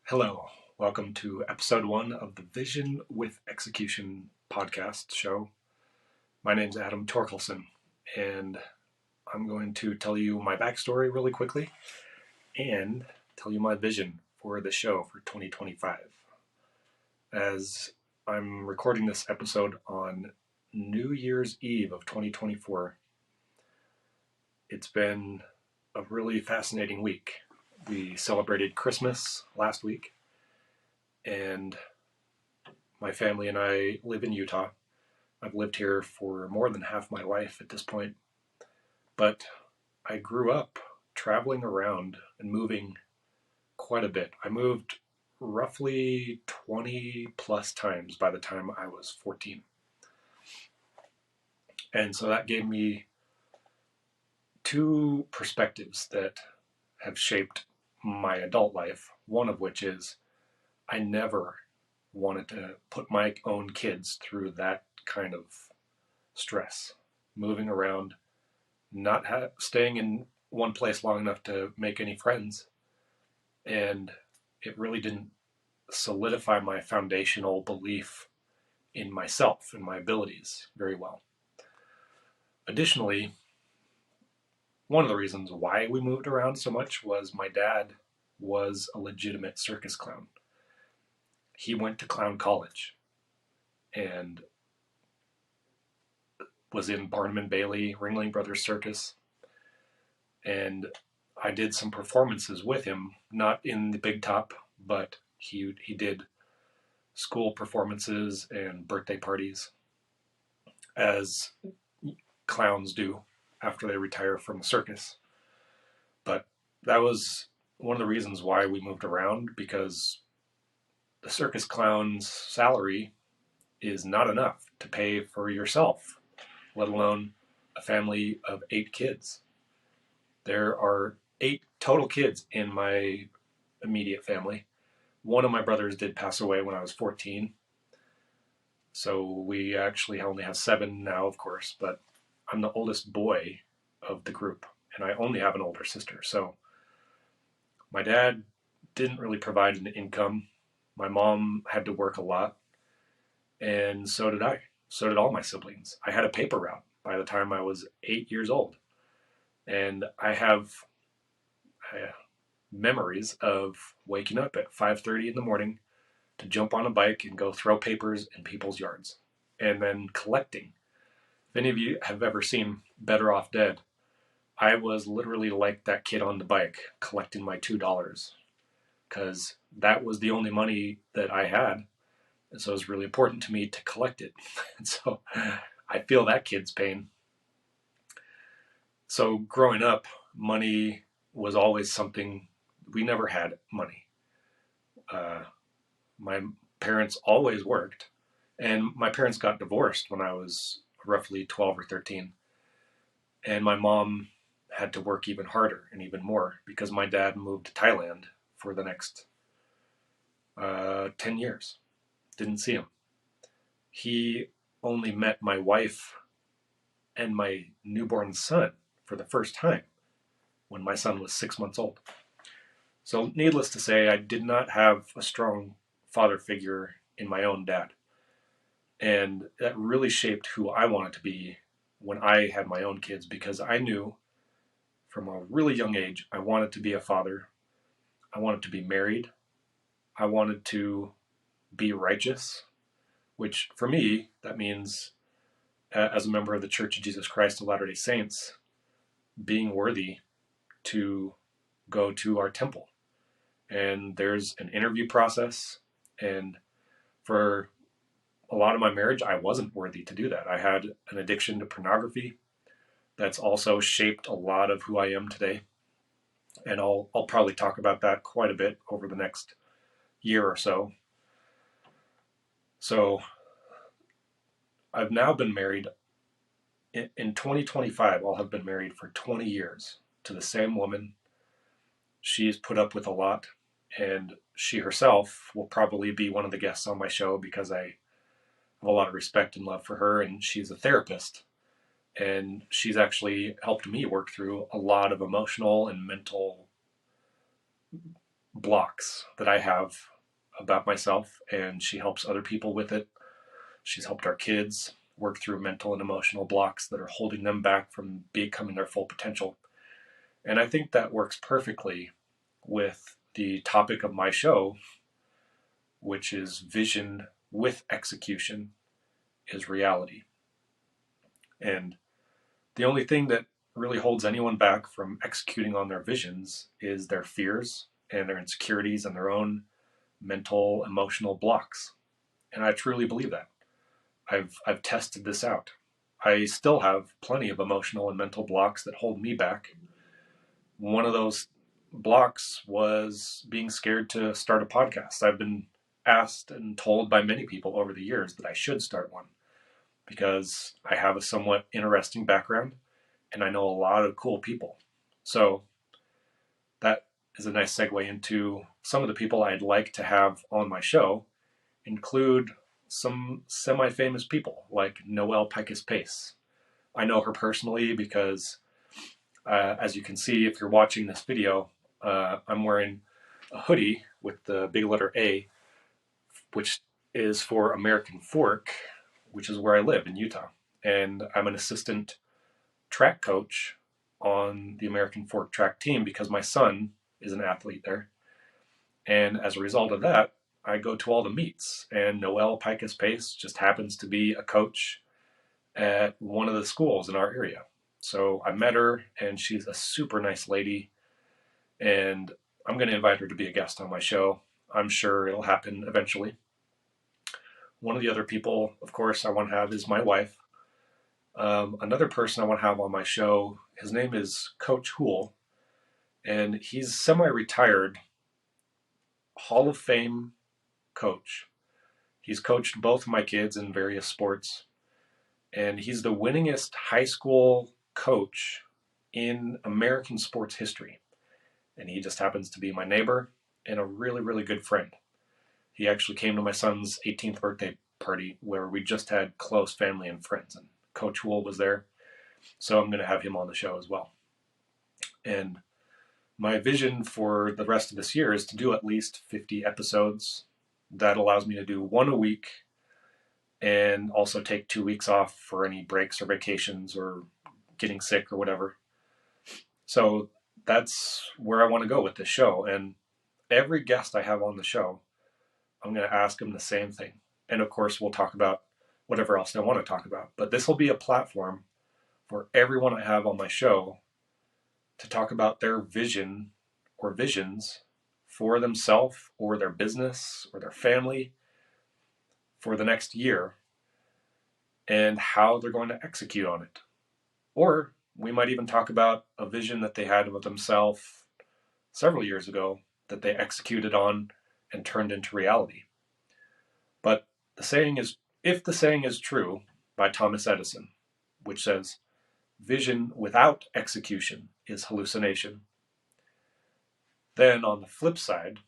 Hello, welcome to episode 1 of the Vision with Execution podcast show. My name's Adam Torkelson, and I'm going to tell you my backstory really quickly and tell you my vision for the show for 2025. As I'm recording this episode on New Year's Eve of 2024, it's been a really fascinating week. We celebrated Christmas last week, and my family and I live in Utah. I've lived here for more than half my life at this point, but I grew up traveling around and moving quite a bit. I moved roughly 20 plus times by the time I was 14. And so that gave me two perspectives that have shaped my adult life, one of which is I never wanted to put my own kids through that kind of stress, moving around, not staying in one place long enough to make any friends. And it really didn't solidify my foundational belief in myself and my abilities very well. Additionally, one of the reasons why we moved around so much was my dad was a legitimate circus clown. He went to clown college and was in Barnum and Bailey, Ringling Brothers Circus, and I did some performances with him, not in the big top, but he did school performances and birthday parties, as clowns do after they retire from the circus. But that was one of the reasons why we moved around, because the circus clown's salary is not enough to pay for yourself, let alone a family of 8 kids. There are 8 total kids in my immediate family. One of my brothers did pass away when I was 14. So we actually only have 7 now, of course, but I'm the oldest boy of the group, and I only have an older sister. So my dad didn't really provide an income. My mom had to work a lot, and so did I. So did all my siblings. I had a paper route by the time I was 8 years old. And I have memories of waking up at 5:30 in the morning to jump on a bike and go throw papers in people's yards, and then collecting. If any of you have ever seen Better Off Dead, I was literally like that kid on the bike collecting my $2 because that was the only money that I had. And so it was really important to me to collect it. And so I feel that kid's pain. So growing up, money was always something. We never had money. My parents always worked, and my parents got divorced when I was roughly 12 or 13. And my mom had to work even harder and even more because my dad moved to Thailand for the next 10 years. Didn't see him. He only met my wife and my newborn son for the first time when my son was 6 months old. So needless to say, I did not have a strong father figure in my own dad. And that really shaped who I wanted to be when I had my own kids, because I knew from a really young age I wanted to be a father. I wanted to be married. I wanted to be righteous, which for me, that means as a member of the Church of Jesus Christ of Latter-day Saints, being worthy to go to our temple. And there's an interview process, and for a lot of my marriage, I wasn't worthy to do that. I had an addiction to pornography that's also shaped a lot of who I am today. And I'll probably talk about that quite a bit over the next year or so. So I've now been married. In 2025, I'll have been married for 20 years to the same woman. She's put up with a lot, and she herself will probably be one of the guests on my show because I have a lot of respect and love for her, and she's a therapist. And she's actually helped me work through a lot of emotional and mental blocks that I have about myself, and she helps other people with it. She's helped our kids work through mental and emotional blocks that are holding them back from becoming their full potential. And I think that works perfectly with the topic of my show, which is vision with execution is reality. And the only thing that really holds anyone back from executing on their visions is their fears and their insecurities and their own mental, emotional blocks. And I truly believe that. I've tested this out. I still have plenty of emotional and mental blocks that hold me back. One of those blocks was being scared to start a podcast. I've been asked and told by many people over the years that I should start one because I have a somewhat interesting background and I know a lot of cool people. So that is a nice segue into some of the people I'd like to have on my show, include some semi-famous people like Noelle Picus Pace. I know her personally because, as you can see if you're watching this video, I'm wearing a hoodie with the big letter A, which is for American Fork, which is where I live in Utah. And I'm an assistant track coach on the American Fork track team because my son is an athlete there. And as a result of that, I go to all the meets. And Noelle Picus Pace just happens to be a coach at one of the schools in our area. So I met her, and she's a super nice lady. And I'm going to invite her to be a guest on my show. I'm sure it'll happen eventually. One of the other people, of course, I want to have is my wife. Another person I want to have on my show, his name is Coach Hool, and he's semi-retired Hall of Fame coach. He's coached both of my kids in various sports, and he's the winningest high school coach in American sports history. And he just happens to be my neighbor and a really, really good friend. He actually came to my son's 18th birthday party where we just had close family and friends, and Coach Wool was there. So I'm going to have him on the show as well. And my vision for the rest of this year is to do at least 50 episodes. That allows me to do one a week and also take 2 weeks off for any breaks or vacations or getting sick or whatever. So that's where I want to go with this show. And every guest I have on the show, I'm going to ask them the same thing. And of course, we'll talk about whatever else I want to talk about. But this will be a platform for everyone I have on my show to talk about their vision or visions for themselves or their business or their family for the next year and how they're going to execute on it. Or we might even talk about a vision that they had of themselves several years ago that they executed on and turned into reality. But the saying is, if the saying is true by Thomas Edison, which says, vision without execution is hallucination, then on the flip side,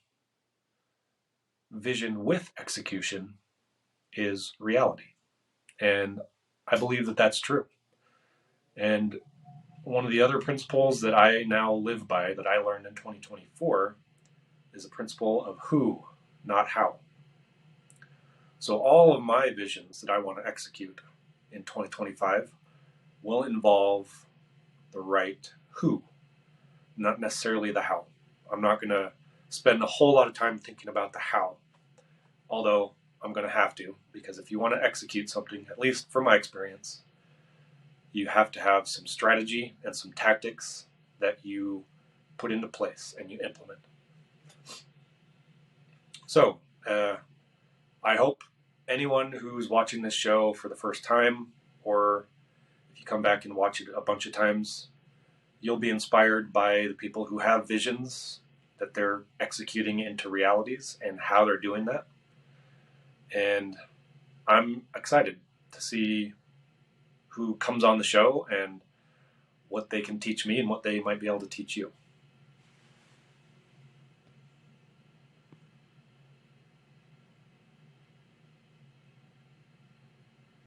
vision with execution is reality. And I believe that that's true. And one of the other principles that I now live by that I learned in 2024 is a principle of who, not how. So all of my visions that I want to execute in 2025 will involve the right who, not necessarily the how. I'm not going to spend a whole lot of time thinking about the how, although I'm going to have to, because if you want to execute something, at least from my experience, you have to have some strategy and some tactics that you put into place and you implement. So, I hope anyone who's watching this show for the first time, or if you come back and watch it a bunch of times, you'll be inspired by the people who have visions that they're executing into realities and how they're doing that. And I'm excited to see who comes on the show and what they can teach me and what they might be able to teach you.